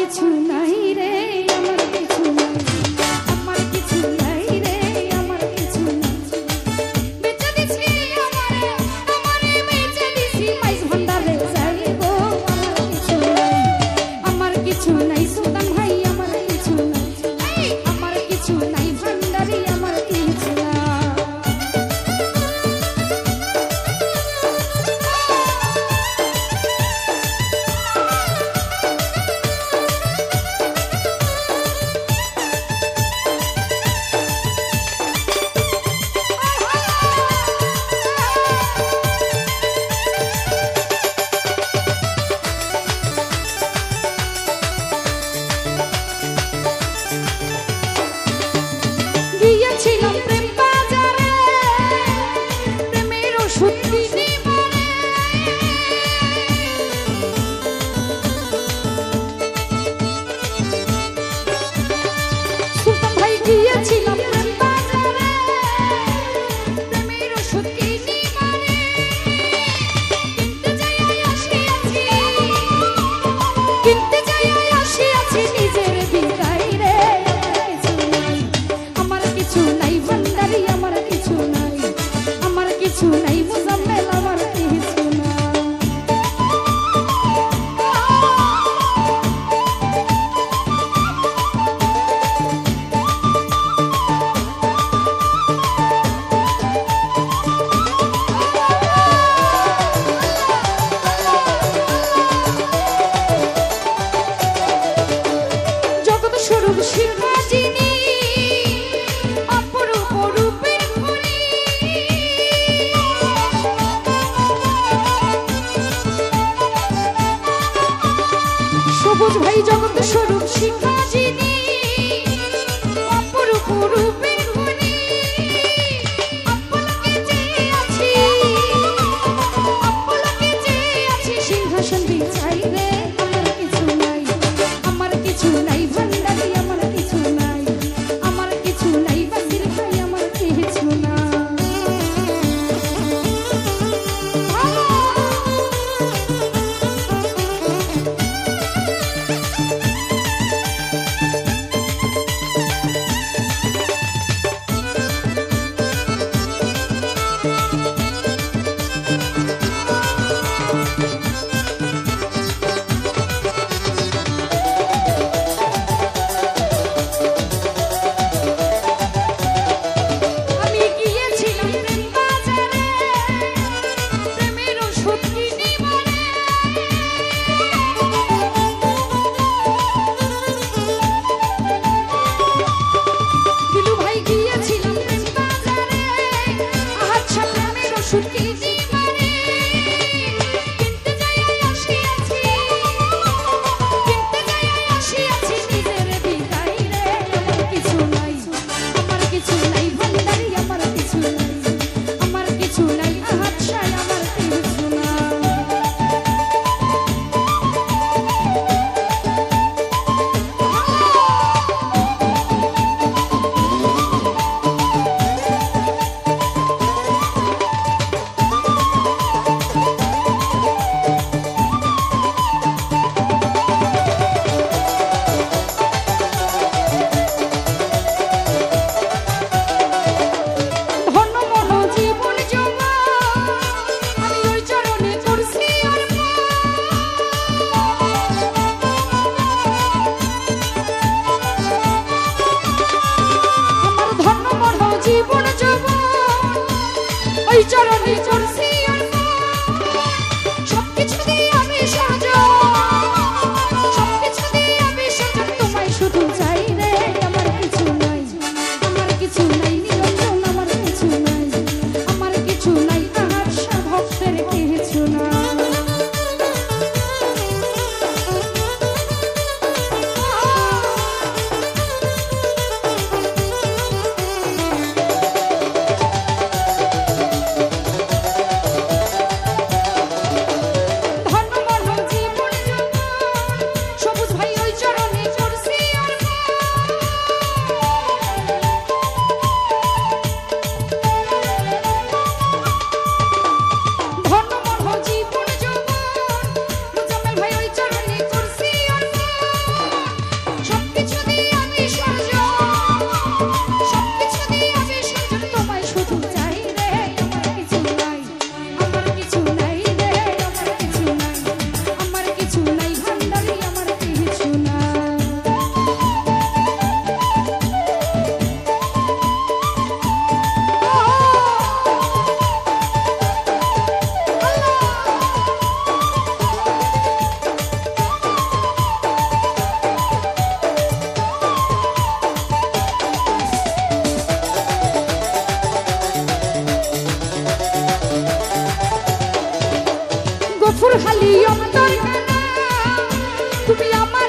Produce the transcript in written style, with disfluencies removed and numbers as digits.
কিছু নাই রে, আমার কিছু নাই, আমার কিছু নাই রে, আমার কিছু নাই। বেচে দিছি আমারে, আমারে বেচে দিছি মাইজ ভান্ডারে যাইবো। আমার কিছু নাই, আমার কিছু নাই সুলতান ভাই, আমার কিছু নাই, আমার কিছু নাই ভান্ডারি, আমার কিছু নাই। গিয়েছিলাম প্রেম বাজারে, প্রেমের ওষুধ কিনে মরে। সুলতান ভাই গিয়েছিলাম প্রেম বাজারে, প্রেমের ওষুধ কিনে মরে। কিনতে যাই আসিয়াছি, কিনতে যাই আসিয়াছি নিজের বিদায় রে। আমার কিছু নাই ভান্ডারি, আমার কিছু নাই, আমার কিছু নাই মুজাম্মেল, আমার কিছু নাই। জগৎ স্বরূপ শিক্ষা যিনি, অপরূপ রূপের খনি। সবুজ ভাই জগৎ স্বরূপ শিক্ষা যিনি, অপরূপ রূপের খনি। অপলকে চেয়ে আছি, অপলকে চেয়ে আছি সিংহাসন বিছাই রে। আমার কিছু নাই, আমার কিছু নাই ভান্ডারি, আমার কিছু নাই, আমার কিছু নাই বাসির ভাই, আমার কিছু নাই। ফুরহালি অন্তর খানা তুমি আমার